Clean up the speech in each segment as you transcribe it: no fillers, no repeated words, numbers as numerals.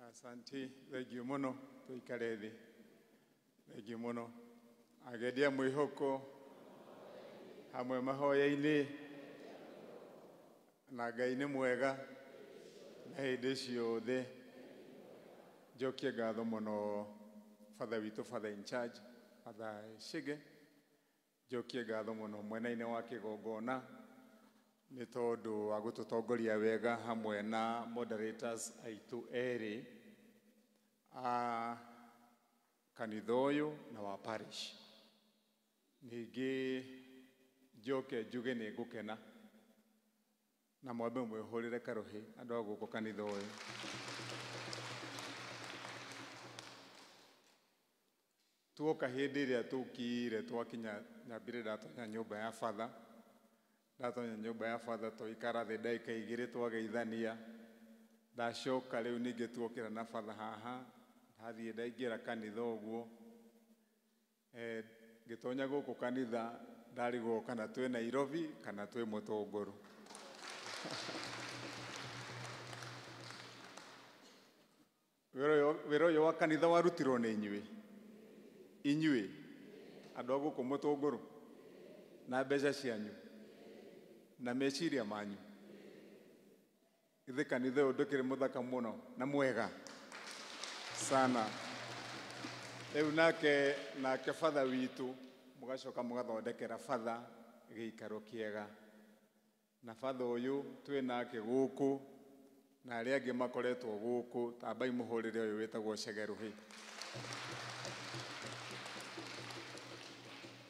Asante, thengio muno tuikare thi. Thengio muno. Agedia mwihoko hamwe mahoya-ini na Ngai nĩ mwega na hĩndĩ ciothe. Njokie ngatho mũno Father witũ, Father in charge, Father Shige. Njokie ngatho mũno mwena-inĩ wa kĩgongona nĩ tondũ wa gũtũtongoria wega hamwe na moderators aitũ erĩ kanitha ũyũ na wa parish. Ningĩ njoke njuge nĩ ngũkena na mwambe mwĩhũrĩre karũhĩ andũ a gũkũ kanitha ũyũ. Tuoka hĩndĩ ĩrĩa tũkire twakinya nyambire ndatonya nyũmba ya Father. Ndatonya nyũmba ya Father tũikara thĩ ndagĩka igĩrĩ twageithania. Ndacoka rĩu ningĩ tuokĩra na Father haha. Ndathiĩ ndaingĩra kanitha ũguo. Ngĩtonya gũkũ kanitha ndarigwo kana twĩ Nairobi kana twĩ Mũtũngũrũ. Wĩra ũyũ wa kanitha warutirwo nĩ inyuĩ. Inyuĩ andũ a gũkũ Mũtũngũrũ na mbeca cianyu na meciria manyu. Ithe kanitha ũyũ ndũkĩrĩ mũthaka mũno na mwega sana. Rĩu nake Father witũ mũgacoka mũgathondekera Father gĩikaro kĩega. Na Father ũyũ twĩ nake gũkũ na arĩa angĩ makoretwo gũkũ, tambai mũhũrĩre ũyũ wĩtagwo Cegeruhĩ.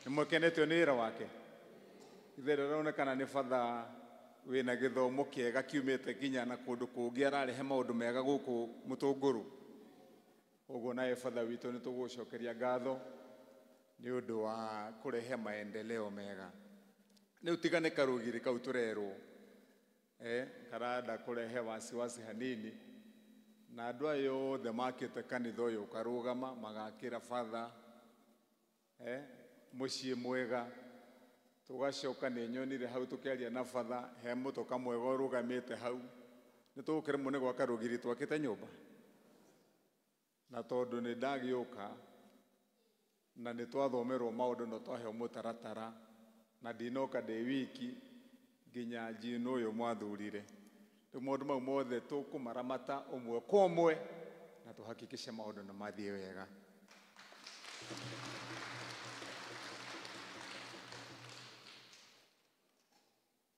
Nĩmũkenetio nĩ wĩra wake. Ithe rĩronekana nĩ Father wĩna gĩthomo kĩega kiumĩte nginya na kũndũ kũngĩ ararehe maũndũ mega gũkũ Mũtũngũrũ. Ũguo nawe Father witũ nĩ tũgũcokeria ngatho nĩ ũndũ wa kũrehe maendeleo mega. Rĩu tiga nĩ karũgiri kau tũrerwo karanda kũrehe wasiwasi hanini, na andũ aya othe makĩte kanitha ũyũ karũgama magakĩra Father mũciĩ mwega. Tũgacoka nĩ nyonire hau tũkĩaria na Father he mũtoka mwega ũrũgamĩte hau. Nĩ tũgũkĩremwo nĩ gwaka rũgiri twakĩte nyũmba, na tondũ nĩ ndagĩũka na nĩ twathomerwo maũndũ na twaheo mũtaratara na ndinoka ndĩ wiki nginya njino ũyũ mwathurire. Rĩu maũndũ mau mothe tũkũmaramata ũmwe kwa ũmwe na tũhakikishe maũndũ nĩ mathiĩ wega.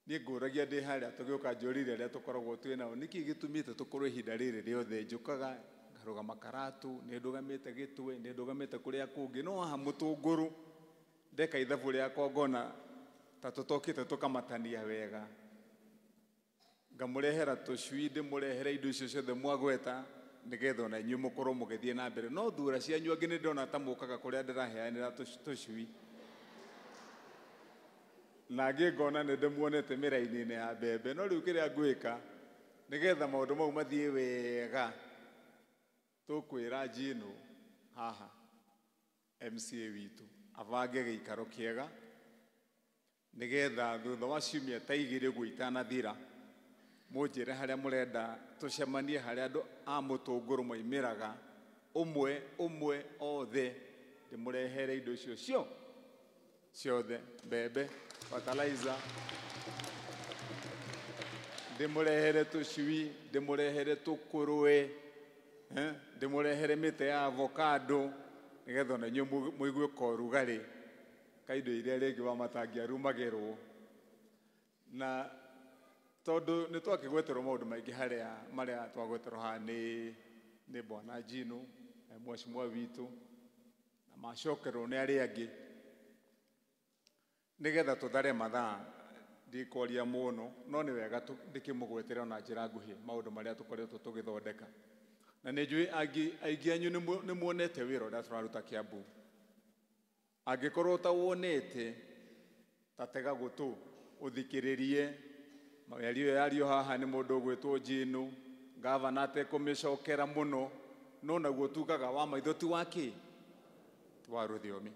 Niĩ ngũragia ndĩ harĩa tũgĩũka njũrire arĩa tũkoragwo twĩ nao, nĩkĩ gĩtũmĩte tũkorwo ihinda rĩrĩ rĩothe njũkaga ngarũgama Karatu, nĩ ndũgamĩte Gĩtwe, nĩ ndũgamĩte kũrĩa kũngĩ, no haha Mũtũngũrũ ndeka ithabu rĩakwa ngona ta tũtokĩte tũkamatania wega. Ngamũrehera tũcui, ndĩmũrehere indo icio ciothe mwagweta nĩgetha ona inyuĩ mũkorwo mũgĩthiĩ na mbere. No thura cianyu angĩ nĩ ndona ta mũkaga kũrĩa ndĩraheanĩra tũcui, na angĩ ngona nĩ ndĩmuonete mĩraini-inĩ ya mbembe. No rĩu kĩrĩa ngwĩka nĩgetha maũndũ mau mathiĩ wega, tũkwĩra Njino haha MCA witũ abange gĩikaro kĩega nĩgetha thutha wa ciumia ta igĩrĩ ũguo itanathira mũnjĩre harĩa mũrenda tũcemanie, harĩa andũ a Mũtũngũrũ moimĩraga ũmwe othe, ndĩmũrehere indo icio ciothe, mbembe, fertilizer, ndĩmũrehere tũcui, ndĩmũrehere tũkũrũe, ndĩmũrehere mĩtĩ ya avocado nĩgetha ona inyuĩ mũigue korugarĩ ka indo iria rĩngĩ wa matangĩarumagĩrwo. Na tondũ nĩ twakĩgweterwo maũndũ maingĩ marĩa twagweterwo haha nĩ Bwana Njino mheshimiwa witũ na macokerwo nĩ arĩa angĩ, nĩgetha tũthare mathaa ndikwaria mũno, no nĩ wega ndĩkĩmũgwetere ona njĩra nguhĩ maũndũ marĩa tũkoretwo tũgĩthondeka. Na nĩ njũĩ aingĩ anyu nĩ muonete wĩra ũrĩa tũraruta Kiambu. Angĩkorwo ta wonete tatega gutu uthikiririe mayario yario haha ni mundu ugwitwo Jino gavana atekũmĩcokera muno no naguo tugaga wa maitho ti waki wa ruthiomi.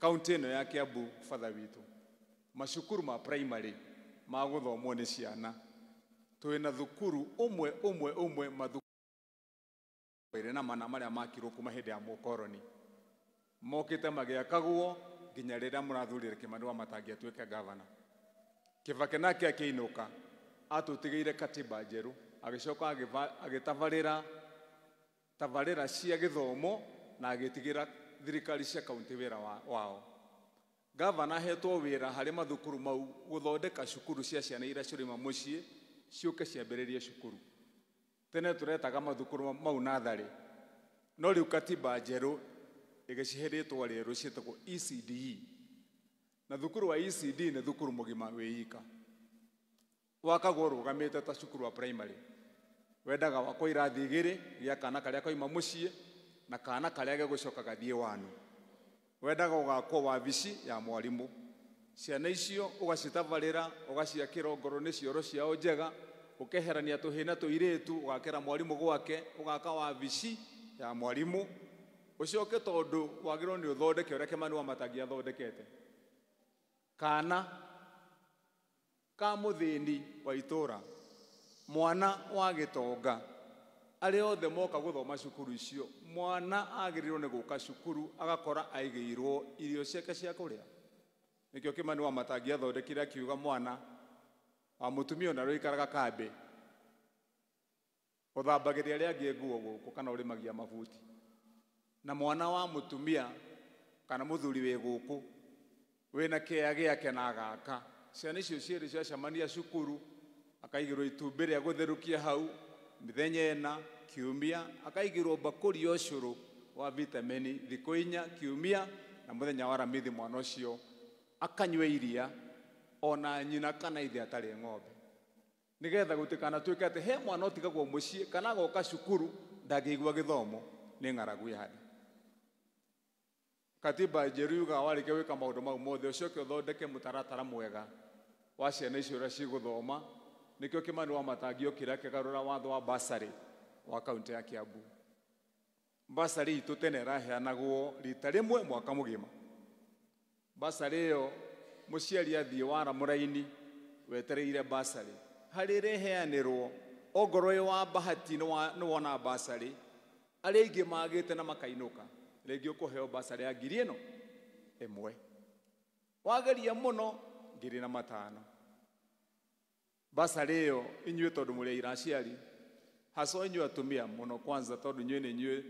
Kaunti ĩno ya Kiambu father witu macukuru ma primary ma gũthomwo nĩ ciana twĩna thukuru umwe mathukuru na mana marĩa makirwo kuma hĩndĩ ya mũkoroni mokĩte magĩakagwo nginya rĩrĩa mũrathurire Kimani Wamatangi atuĩke gavana. Kibaki nake akĩinũka atũtigĩire katiba njerũ agĩcoka agĩtabarĩra cia gĩthomo na agĩtigĩra thirikari cia kaunti wĩra wao. Gavana hetwo wĩra harĩ mathukuru mau gũthondeka cukuru cia ciana iria cirĩma mũciĩ ciũke ciambĩrĩrie cukuru. Tene tũretaga mathukuru mau natharĩ no rĩu katiba njerũ ĩgĩcihe rĩtwa rĩerũ ciĩtagwo ECDE na thukuru wa ECD nĩ thukuru mũgima wĩika wakagwo rũgamĩte ta cukuru wa primary wendaga wakwa irathi igĩrĩ gĩa kana karĩa koima mũciĩ na kana karĩa gegũcoka gathiĩ wanu wendaga ũgakwo wabici ya mwarimũ ciana icio ũgacitabarĩra ũgaciakĩra ngoro nĩ cioro ciao njega ũkeherania tũhĩna tũirĩtu ũgakĩra mwarimũ gwake ũgaka wabici ya mwarimũ ucoke tondũ wagĩrwo nĩ ũthondeke ũrĩa Kimani Wamatangi athondekete kana ka mũthĩni wa itũra mwana wa gĩtonga arĩa othe moka gũthoma cukuru icio mwana agĩrĩirwo nĩ gũka cukuru agakora aigĩirwo irio ciake cia kũrĩa. Nĩkĩo Kimani Wamatangi athondekire akiuga mwana wa mũtumia ona rũikaraga kambe ũthambagĩria arĩa angĩ nguo gũkũ kana ũrĩmagia mabuti na mwana wa mũtumia kana mũthuri wĩ gũkũ wĩna kĩaya gĩake na agaka ciana icio cierĩ ciacemania cukuru akaigĩrwo itumbĩ rĩa gũtherũkia hau mĩthenya ĩna kiumia akaigĩrwo bakũri ya ũcũrũ wa vitamini thikũ 4 kiumia na mũthenya wa ramithi mwana ũcio akanyua iria ona nyina kana ithe atarĩ ng'ombe nĩgetha gũtikanatuĩke atĩ he mwana ũtigagwo mũciĩ kana agoka cukuru ndangĩigua gĩthomo nĩ ng'aragu yake. Katiba njerũ yugaga warĩkia gwĩka maũndũ mau mothe ũcoke ũthondeke mũtaratara mwega wa ciana icio ũrĩa cigũthoma. Nĩkĩo Kimani Wamatangi okĩra akĩgarũra watho wa bursary wa kaunti ya Kiambu. Bursary itũ tene ĩraheanagwo rita rĩmwe mwaka mũgima. Bursary ĩyo mũciari athiĩ wara mũraini wetereire bursary harĩ ĩreheanĩrwo ongorwo ĩ wa bahati nĩ wona bursary arĩa aingĩ magĩte na makainũka rĩngĩ ũkũheo bursary ya 1,000 wageria mũno 5,000. Bursary ĩyo inyuĩ tondũ mũrĩ iraciari haso inyuĩ atumia mũno kwanza tondũ inyuĩ nĩ inyuĩ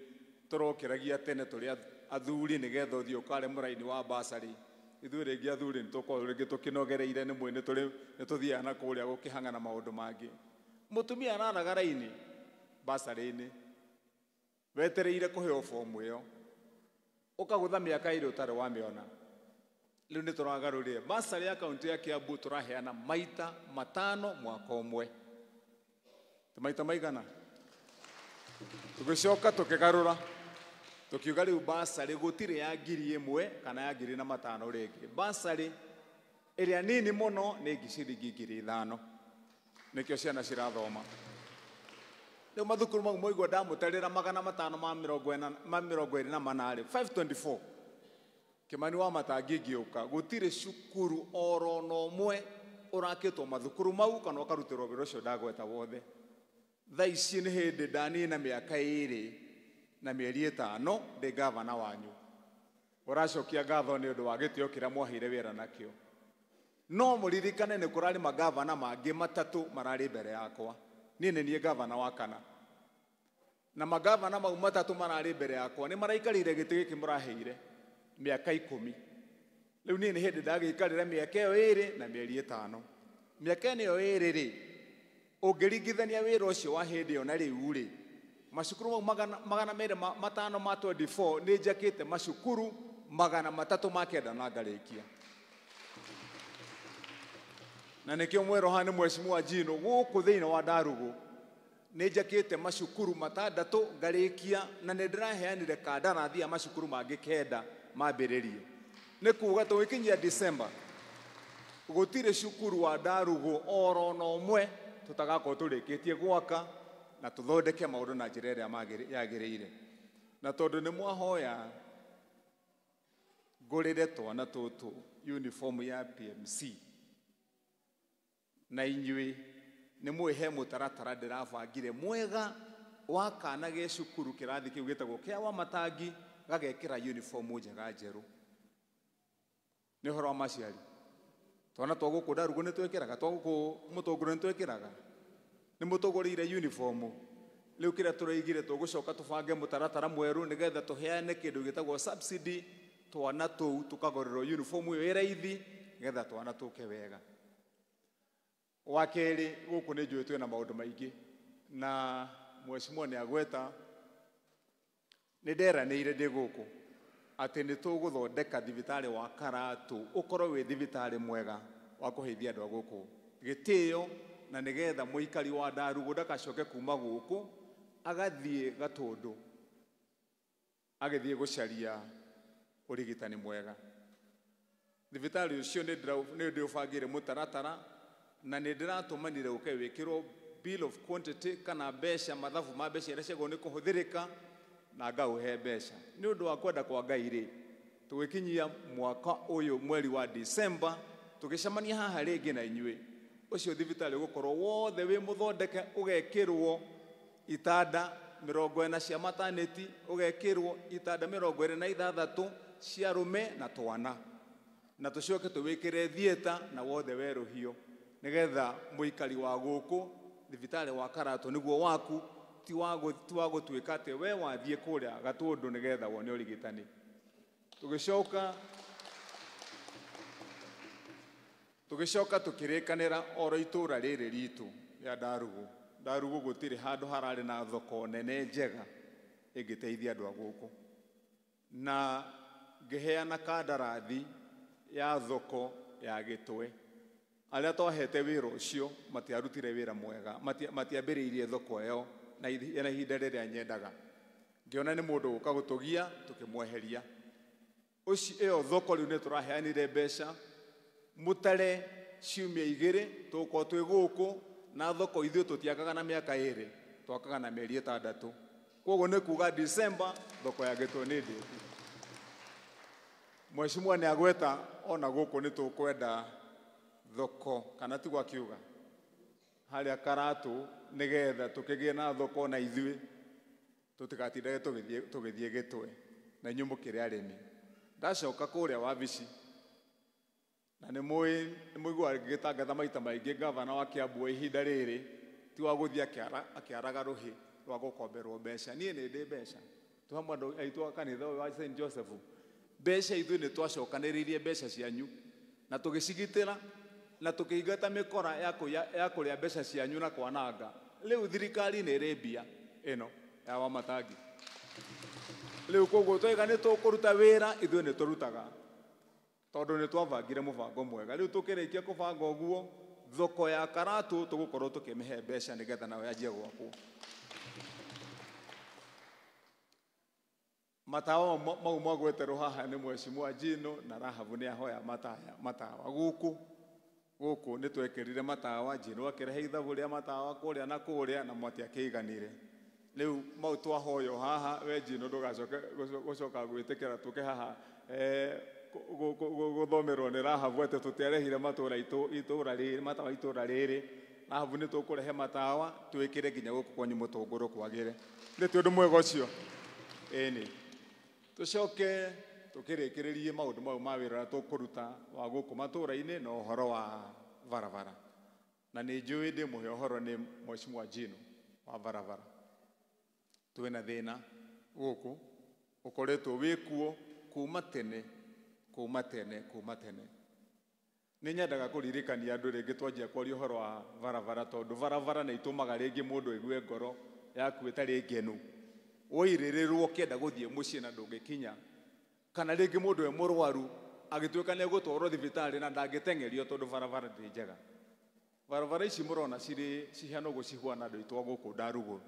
tũrokeragia tene tũrĩ athuri nĩgetha ũthiĩ ũkare mũraini wa bursary. Ithuĩ rĩngĩ athuri nĩtũkorwo rĩngĩ tũkĩnogereire nĩ tũthiaga na kũrĩa gũkĩhanga na maũndũ mangĩ. Mũtumia araraga raini bursary-inĩ wetereire kũheo fomu ĩyo ũkagũtha mĩaka ĩrĩ ũtarĩ wamĩona. Rĩu nĩ tũragarũrire bursary ya kaunti ya Kiambu tũraheana maita 5 mwaka ũmwe. Maita maigana tũgĩcoka tũkĩgarũra tukiuga rĩu bursary gũtirĩ ya 1,000 kana ya 5,000 rĩngĩ. Bursary ĩrĩa nini mũno nĩ ciringi 5,000 nĩkĩo ciana cirathoma. Rĩu mathukuru mau moigua ndamũtarĩra 528 524 Kimani Wamatangi ngĩũka gũtirĩ cukuru oro na ũmwe ũrakĩtwo mathukuru mau kana ũkarutĩrwo wĩra ũcio ndagweta wothe. Thaa ici nĩ hĩndĩ ndanina mĩaka 2 na mĩeri 5 ndĩ gavana wanyu ũracokia ngatho nĩ ũndũ wa gĩtĩo kĩrĩa mwaheire wĩra nakĩo. No mũririkane nĩ kũrarĩ magavana mangĩ 3 mararĩ mbere yakwa niĩ nĩ niĩ gavana wa 4 na magavana mau 3 mararĩ mbere yakwa nĩ maraikarĩire gĩtĩ gĩkĩ mũraheire mĩaka 10. Rĩu niĩ nĩ hĩndĩ ndagĩikarĩra mĩaka ĩyo 2 na mĩeri 5. Mĩaka ĩyo 2 rĩ ũngĩringithania wĩra ũcio wa hĩndĩ ĩyo na rĩu rĩ macukuru mau 500 ma 24 nĩ njakĩte macukuru 309 na ngarĩkia. Na nĩkĩo mweroha nĩ Mheshimiwa Jino gũkũ thĩinĩ wa Ndarugu nĩ njakĩte macukuru 6 ngarĩkia na nĩ ndĩraheanire kandarathi ya macukuru mangĩ 9 mambĩrĩrie. nĩ kuuga tũgĩkinyia December gũtirĩ cukuru wa Ndarugu oro na ũmwe tũtagakorwo tũrĩkĩtie gwaka na tũthondeke maũndũ na njĩra ĩrĩa yagĩrĩire. Na tondũ nĩ mwahoya ngũrĩre twana tũtũ uniform ya PMC, na inyuĩ nĩ mwĩhe mũtaratara ndĩrabangire mwega wa kana ge cukuru kĩrathi kĩu gĩtagwo kĩa Wamatangi gagekĩra uniform njega njerũ. Nĩ ũhoro wa maciari. Twana twa gũkũ Ndarugu nĩ twĩkĩraga, twa gũkũ Mũtũngũrũ nĩ twĩkĩraga, nĩ mũtũgũrĩire uniform. Rĩu kĩrĩa tũraigire tũgũcoka tũbange mũtaratara mwerũ nĩgetha tũheane kĩndũ gĩtagwo subsidy, twana tũu tũkagũrĩrwo uniform ĩyo ĩraithi nĩgetha twana tũke wega. Wa kerĩ, gũkũ nĩ njũĩ twĩna maũndũ maingĩ, na Mheshimiwa nĩ agweta nĩ nderanĩire ndĩ gũkũ atĩ nĩ tũgũthondeka thibitarĩ wa Karatu ũkorwo wĩ thibitarĩ mwega wa kũheithia andũ a gũkũ gĩtĩo, na nĩgetha mũikari wa Ndarugu ndagacoke kuma gũkũ agathiĩ Gatũndũ agĩthiĩ gũcaria ũrigitani mwega. Thibitarĩ ũcio nĩ ndĩũbangĩire mũtaratara na nĩ ndĩratũmanire ũke wĩkĩrwo bill of quantity kana mbeca, mathabu ma mbeca iria ciagwo nĩ kũhũthĩrĩka na ngaũhe mbeca. Nĩ ũndũ wa kwenda kwa Ngai rĩ, tũgĩkinyia mwaka ũyũ mweri wa December tũgĩcemania haha rĩngĩ na inyuĩ, ũcio thibitarĩ ũgũkorwo wothe wĩ mũthondeke, ũgekĩrwo itanda 40 cia maternity, ũgekĩrwo itanda 26 cia arũme na twana, na tũcoke tũwĩkĩre theater na wothe werũhio, nĩgetha mũikari wa gũkũ thibitarĩ wa Karatu nĩguo waku, ti wa gũtuĩka atĩ we wathiĩ kũrĩa Gatũndũ nĩgetha wone ũrigitani. Tũgĩcoka tũkĩrĩkanĩra oro itũũra rĩrĩ ritũ ya Ndarugu. Ndarugu gũtirĩ handũ hararĩ na thoko nene njega ĩngĩteithia andũ a gũkũ, na ngĩheana kandarathi ya thoko ya Gĩtwe. Arĩa twahete wĩra ũcio matiarutire wĩra mwega, matiambĩrĩirie thoko ĩyo na ihinda rĩrĩa nyendaga. Ngĩona nĩ mũndũ gũka gũtũgia, tũkĩmweheria. Ĩyo thoko rĩu nĩ tũraheanire mbeca mũtare ciumia 2 tũkorwo twĩ gũkũ, na thoko ithuĩ tũtiakaga na mĩaka 2, twakaga na mĩeri 6. Koguo nĩ kuuga December thoko ya Gĩtwe nĩ ndĩku. Mheshimiwa nĩ agweta ona gũkũ nĩ tũkwenda thoko, kana tigwa kiuga harĩa Karatu nĩgetha tũkĩgĩe na thoko na ithuĩ tũtigatindage tũgĩthiĩ Gĩtwe na inyuĩ mũkĩrĩ arĩmi. Ndacoka kũrĩa wabici na nĩ mũiguaga ngĩtangatha maita maingĩ gavana wa Kiambu ihinda rĩrĩ ti wa gũthiĩ akĩaraga rũhĩ rwa gũkomberwo mbeca. Niĩ nĩ ndĩ mbeca, tũhamwe andũ aitũ a kanitha ũyũ wa St. Joseph, mbeca ithuĩ nĩ twacokanĩrĩirie mbeca cianyu na tũgĩcigitĩra na tũkĩingata mĩkora ya kũrĩa mbeca cianyu na kwananga. Rĩu thirikari nĩ ĩrĩ mbia ĩno ya Wamatangi. Rĩu koguo twaiga nĩ tũkũruta wĩra, ithuĩ nĩ tũrutaga tondũ nĩ twabangire mũbango mwega. Rĩu tũkĩrĩkia kũbanga ũguo, thoko ya Karatu tũgũkorwo tũkĩmĩhe mbeca nĩgetha nawe yanjie gwakwo. Matawa mau magweterwo haha nĩ Mheshimiwa Jino na Rahabu nĩ ahoya matawa gũkũ nĩ twekĩrire matawa, Jino akĩrehe ithabu rĩa matawa kũrĩa na kũrĩa na matiakĩiganire. Rĩu mau twahoyo haha, we Jino ndũgacoke gũcoka gwĩtĩkĩra tũke haha gũthomerwo nĩ Rahabu atĩ tũtiarehire matawa itũũra rĩrĩ. Rahabu nĩ tũkũrehe matawa twĩkĩre nginya gũkũ kwanyu Mũtũngũrũ kwagĩre. Nĩ ti ũndũ mwega ũcio? Ĩni tũcoke tũkĩrĩkĩrĩrie maũndũ mau ma wĩra tũkũruta wa gũkũ matũũra-inĩ na ũhoro wa barabara. Na nĩ njũĩ ndĩ mũhe ũhoro nĩ Mheshimiwa Jino wa barabara. Twĩna thĩna gũkũ ũkoretwo wĩkuo kuma tene. Nĩ nyendaga kũririkania andũ rĩngĩ twanjia kwaria ũhoro wa barabara, tondũ barabara nĩ itũmaga rĩngĩ mũndũ aigue ngoro yaku ĩtarĩ ngenu, woirĩrĩrwo ũkĩenda gũthiĩ mũciĩ na ndũngĩkinya, kana rĩngĩ mũndũ e mũrwaru agĩtuĩka nĩ egũtwarwo thibitarĩ na ndangĩteng'erio tondũ barabara ndĩ njega. Barabara ici mũrona cihana ũguo cihuana andũ aitũ a gũkũ Ndarugu.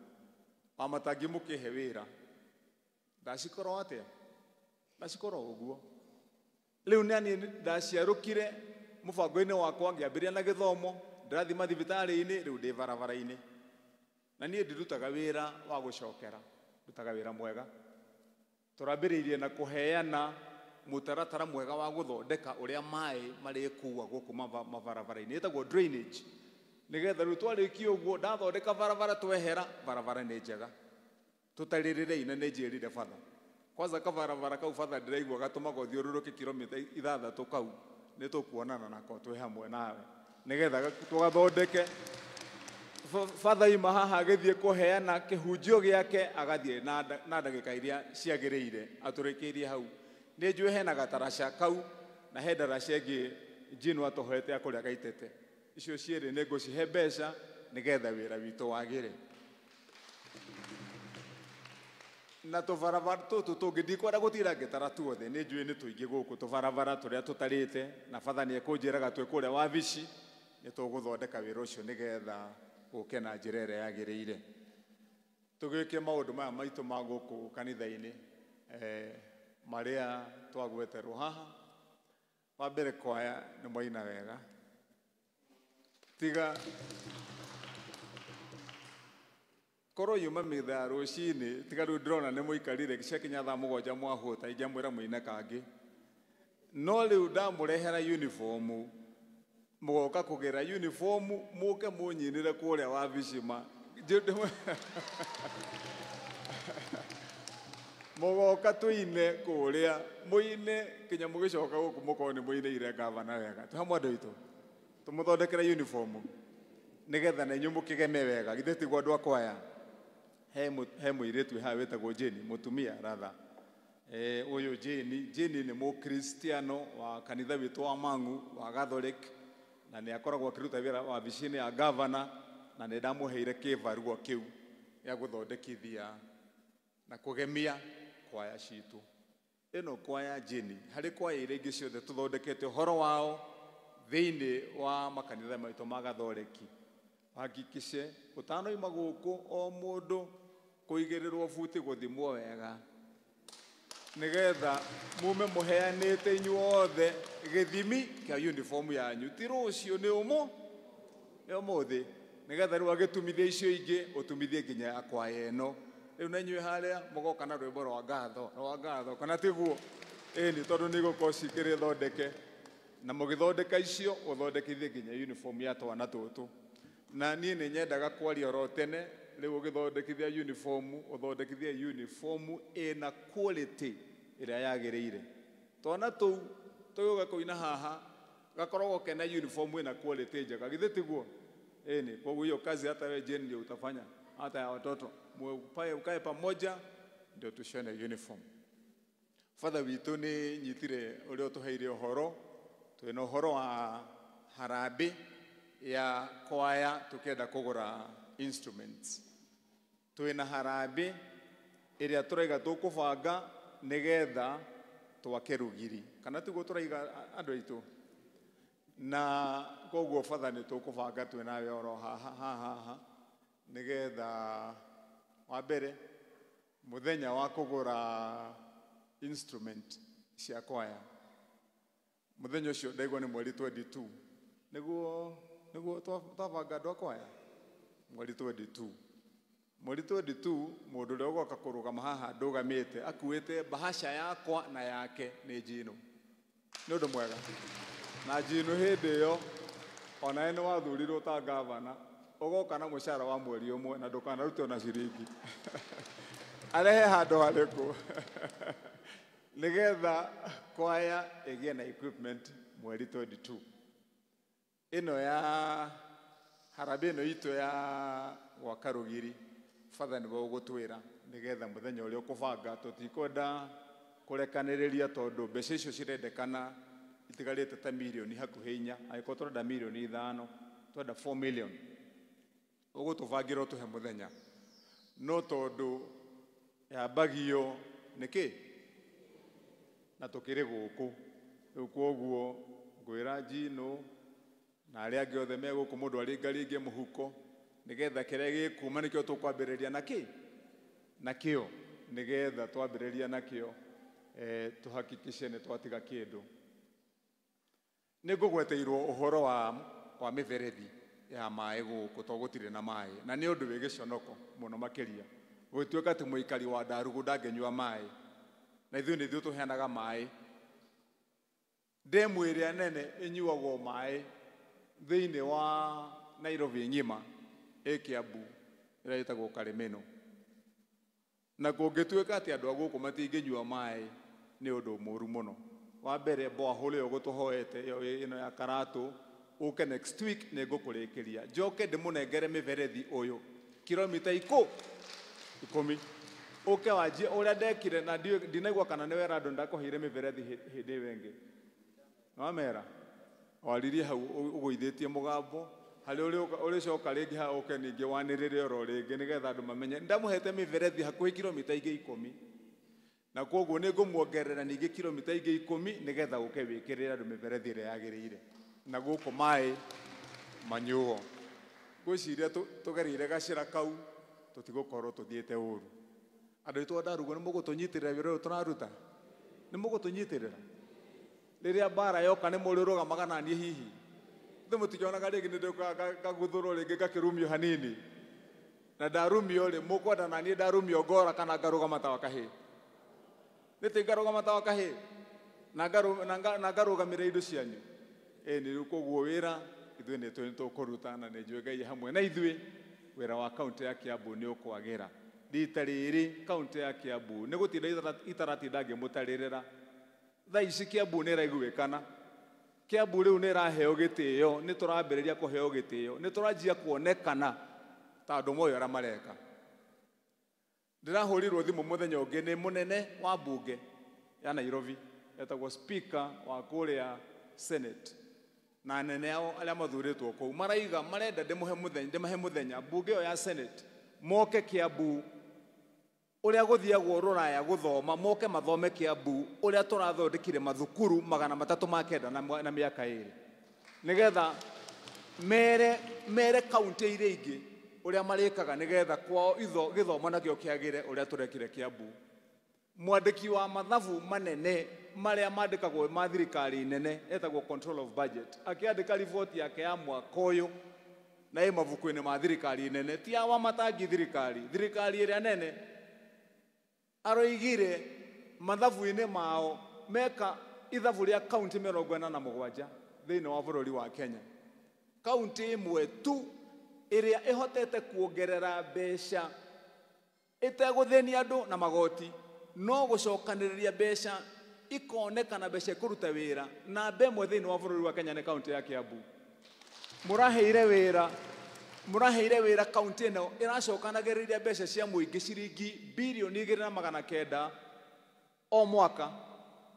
Wamatangi mũkĩhe wĩra ndacikorwo atĩa? Ndacikorwo ũguo. Riu nani ndaciarukire mubango-ini wakwa ngiambiria na githomo ndirathi mathibitari-ini riu ndi barabara-ini na nie ndirutaga wira wa gucokera ndutaga wira mwega turambiriirie na kuheana mutaratara mwega wa guthondeka uria mai marikuwa guku mabarabara-ini etagwo drainage nigetha riu twariki uguo ndathondeka barabara twehera barabara ni njega tutaririre ina ni njirire batha kwanza kabarabara kau batha ndiraigua gatuma gothiururuke kilomita 6 kau ni tukuonana nako twi hamwe nawe nigetha tugathondeke batha ima haha agithie kuheana kihunjio giake agathie na ndagika iria ciagiriire aturikiirie hau ni njue hena gatarasha kau na he ndarasha ingi njino atohete akuria gaitete icio ciiri ni ngucihe mbeca nigetha wira witu wagire na tubarabara tutu tungithi kwenda gutira ngitara tuothe ni njui ni tuingi guku tubarabara turia tutarite na batha ni ekunjiraga twi kuria wabici ni tuguthondeka wira ucio nigetha uke na njira iria yagiriire tugike maundu maya maitu ma guku kanitha-ini maria twagweterwo haha wa mbere kwaya ni maina wega tiga koro yuma mitha rucini tiga riu ndirona ni muikarire ciakinya thaa mugwanja mwahuta ingiamwira muine kangi no riu ndamurehera uniform mugoka kugira uniform muke munyinire kuria wabicima mugoka tuine kuria muine kinya mugicoka guku mukoni muine ire gavana wega tuhamwe andu itu tumuthondekera uniform nigetha na inyu mukigeme wega githe tigwo andu akwaya he muiritu ha wetagwo Jeni mutumia ratha uyu Jeni ni mukristiano wa kanitha witu wa Mangu wa Catholic na ni akoragwo akiruta wira wa bicini ya gavana na ni ndamuheire kivaruo kiu ya guthondekithia na kugemia kwaya citu ino kwaya Jeni hari kwaya ire ingi ciothe tuthondekete horo wao thiini wa makanitha maitu ma Gathoreki hakikishe utano ima guku o mundu kuigirirwo buti guthimwo wega nigetha mume muheanite inyuothe githimi kia uniform yanyu ti rucio ni umuthi nigetha riu agitumithia icio ingi utumithie nginya ya kwaya ino riu na inyue haria mugoka na rwimbo rwa ngatho kana tiguo ni tondu ni gukorwo cikiri thondeke na mugithondeka icio uthondekithie nginya uniform ya twana tutu na nie ni nyendaga kwaria ro tene riu ugithondekithia uniform uthondekithie uniform ina quality iria yagiriire twana tu tuyuga kuina haha gakorwo kena uniform ina quality njega githe tiguo ni kwa hiyo kazi hata wewe Jeni ndio utafanya hata ya watoto ukae pamoja ndio tushone uniform father witu ni nyitire urio tuheire uhoro twina uhoro wa harabi ya kwaya tukenda kugura instruments twina harabi iria turaiga tukubanga nigetha twake rugiri kana tiguo turaiga andu aitu na koguo father ni tukubanga twina wero haha nigetha wa mbere muthenya wa kugura instrument cia kwaya muthenya ucio ndaigua ni mweri 22 niguo twabanga andu akwaya mweri 22 mundu uria ugoka kurugama haha ndugamite akuite bahasha yakwa na yake ni Jino ni undu mwega na Jino hindi iyo ona ene wathurirwo ta gavana ugoka na mushara wa mweri umwe na ndukanarute ona ciringi arehe handu hariku nigetha kwaya igie na equipment mweri 22 ino ya harabe ino itu ya gwaka rugiri father ni gugutwira nigetha muthenya uria ukubanga tutikwenda kurekaniriria tondu mbeca icio cirendekana itigarite ta milioni hakuhi 4 agiko turenda milioni 5 twenda 4 million ugutubangira tuhe muthenya no tondu ya bagio niki na tukiri guku riu koguo ngwira Jino na aria angi othe me guku mundu ari ngaringie muhuko nigetha kiria gikuma nikio tukwambiriria nakio nigetha twambiriria nakio tuhakikishe ni twatiga kindu ningugweteirwo uhoro wa miberethi ya mai guku to gutire na mai na ni undu wigiconoko muno makiria gutweka ati muikari wa Ndarugu ndangenyua mai na ithuĩ tuheanaga mai ndemu ĩrĩa nene inyuagwo mai thĩinĩ wa Nairobi ng'ima Kiambu ĩrĩa ĩtagwo Karemeno na kũngĩtuĩka atĩ andũ a gũkũ matingĩnyua mai nĩ ũndũ mũru mũno. Wa mbere borehole ĩyo gũtũhoete ĩno ya Karatu ũke next week nĩ ngũkũrĩkĩria njoke ndĩmũnengere mĩberethi ũyũ kilomita 10 ũke wanjie ũrĩa ndekire na ndinaigua kana nĩ wera andũ ndakũheire mĩberethi hĩndĩ ĩyo ĩngĩ wamera waririe hau ũgũithĩtie mũgambo harĩ ũrĩcoka rĩngĩ ha ũke ningĩ wanĩrĩre oro rĩngĩ nĩgetha andũ mamenye ndamũhete mĩberethi hakuhĩ kilomita ingĩ 10 na koguo nĩ ngũmuongerera ningĩ kilomita ingĩ 10 nĩgetha ũke wĩkĩrĩre andũ mĩberethi ĩrĩa yagĩrĩire na gũkũ mai manyuo gwĩciria tũgereire gacĩra kau tũtigũkorwo tũthiĩte ũru. Andũ aitũ a Ndarugu nĩ mũgũtũnyitĩrĩra wĩra ũyũ tũraruta nĩ mũgũtũnyitĩrĩra rĩrĩa mbara yoka nĩ mũrĩrũgamaga na niĩ hihi mũtikĩonaga rĩngĩ nĩ ndĩkaguthũrwo rĩngĩ ngakĩrumio hanini na ndarumio rĩ mũkwenda na niĩ ndarumio ngora kana ngarũgama ta wa kahĩĩ nĩtĩ ngarũgama ta wa kahĩĩ na ngarũgamĩrĩra indo cianyu nĩ koguo wĩra ithuĩ nĩ tũkũruta na nĩ njũĩ Ngai hamwe na ithuĩ wĩra wa kaunti ya Kiambu nĩ ũkwagĩra. Rita rĩrĩ kaunti ya Kiambu nĩ gũtinda itaratinda ngĩmũtarĩrĩra thaa ici Kiambu nĩ ĩraiguĩkana Kiambu rĩu nĩ ĩraheo gĩtĩo nĩ tũrambĩrĩria kũheo gĩtĩo nĩ tũranjia kuonekana ta andũ moyo arĩa mareka. Ndĩrahũrirwo thimũ mũthenya ũngĩ nĩ mũnene wa mbunge ya Nairobi etagwo speaker wa kũrĩa Senate na anene ao arĩa mathurĩtwo kũu maraiga marenda ndĩmahe mũthenya mbunge ĩyo ya Senate moke Kiambu ũrĩa gũthiagwo Rũraya gũthoma moke mathome Kiambu ũrĩa tũrathondekire mathukuru 309 na mĩaka 2 nĩgetha mere kaunti iria ingĩ ũrĩa marĩkaga nĩgetha kwao gĩthomo nakĩo kĩagĩre ũrĩa tũrekire Kiambu. Mwandĩki wa mathabu manene marĩa mandĩkagwo ma thirikari nene etagwo control of budget akĩandĩka riboti yake ya mwaka ũyũ na ĩ mabuku-inĩ ma thirikari nene ti ya wamatangi thirikari ĩrĩa nene aroigire mathabu-inĩ mao meka ithabu rĩa kaunti 47 thĩinĩ wa bũrũri wa Kenya. Kaunti ĩmwe tu ĩrĩa ĩhotete kuongerera mbeca ĩtegũthĩnia andũ na magoti no gũcokanĩrĩria mbeca ikonekana mbeca kũruta wĩra na mbemwe thĩinĩ wa bũrũri wa Kenya nĩ kaunti ya Kiambu. Mũraheire wĩra kaunti ĩno ĩracokanagĩrĩria mbeca cia mũingĩ ciringi bilioni 2.9 o mwaka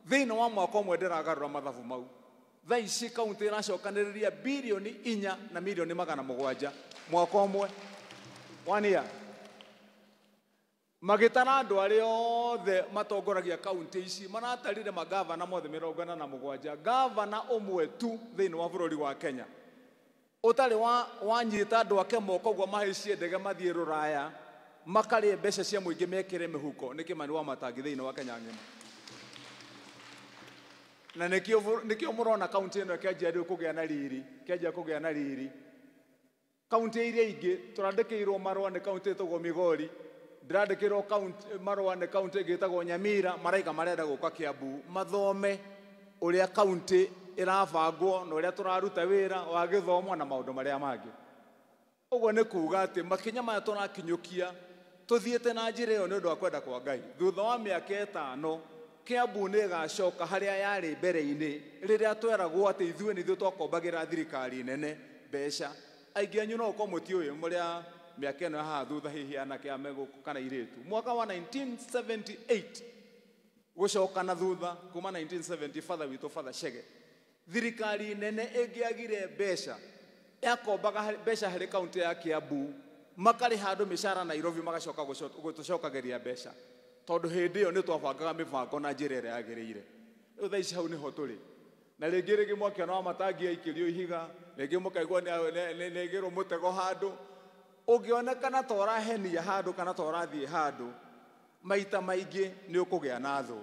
thĩinĩ wa mwaka ũmwe ndĩragarũra mathabu mau. Thaa ici kaunti ĩracokanĩrĩria bilioni 4 na milioni 700 mwaka ũmwe 1 year. Magĩtara andũ arĩa othe matongoragia kaunti ici maratarire magavana mothe 47 gavana ũmwe tu thĩinĩ wa bũrũri wa Kenya ũtarĩ wanyita andũ ake moko ũguo mahaicie ndege mathiĩ Rũraya makarĩe mbeca cia mũingĩ mekĩre mĩhuko nĩ Kĩmani Wamatangi thĩinĩ wa Kenya ng'ima. Na nĩkĩo mũrona kaunti ĩno kĩanjia kũgĩa na riri. Kaunti iria ingĩ tũrandĩkĩirwo marũa nĩ kaunti ĩtagwo Migori ndĩrandĩkĩrwo marũa nĩ kaunti ĩngĩ ĩtagwo Nyamira maraiga marenda gũka Kiambu mathome ũrĩa kaunti ĩrabangwo na ũrĩa tũraruta wĩra wa gĩthomo na maũndũ marĩa mangĩ. Ũguo nĩ kuuga atĩ makinya maya tũrakinyũkia tũthiĩte na njĩra ĩyo nĩ ũndũ wa kwenda kwa Ngai. Thutha wa mĩaka 5 Kiambu nĩ ĩgacoka harĩa yarĩ mbere-inĩ rĩrĩa tweragwo atĩ ithuĩ nĩthuĩ twakombagĩra thirikari nene mbeca. Aingĩ anyu no ũkorwo mũtiũĩ mũrĩa mĩaka ĩno haha thutha hihi anake a megũkũ kana irĩtu. Mwaka wa 1978 gũcoka na thutha kuma 1970 father witũ Father Chege thirikari nene ĩngĩagire mbeca yakombaga mbeca harĩ kaunti ya Kiambu makarĩ handũ mĩcara Nairobi magacoka gũtũcokageria mbeca tondũ hĩndĩ ĩyo nĩ twabangaga mĩbango na njĩra ĩrĩa yagĩrĩire. Rĩu thaa ici hau nĩho tũrĩ na rĩngĩ mwakĩona Wamatangi aikĩrio ihiga rĩngĩ mũkaigua nĩaigĩrwo mũtego handũ ũngĩonekana ta ũrahenia handũ kana ta ũrathiĩ handũ maita maingĩ nĩ ũkũgĩa na thũ.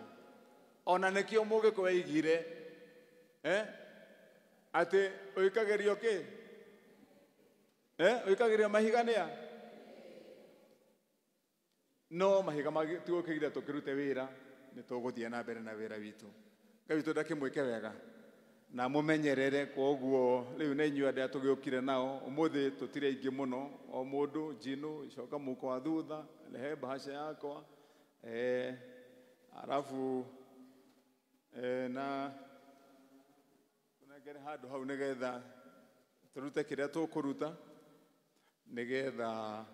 Ona nĩkĩo Mũgĩkũyũ oigire ate oikagerio ke oikagerio mahigania no mahiga magi tugo kigira tukirute wira ni tuguthie na mbere na wira witu Ngai witu ndakimwike wega na mumenyerere koguo riu ne inyu andu tugiukire nao umuthi tutire ingi muno o mundu jinu coka muko wa thutha lehe bahasha yakwa arafu na tunagere handu hau nigetha turute kiria tukuruta nigetha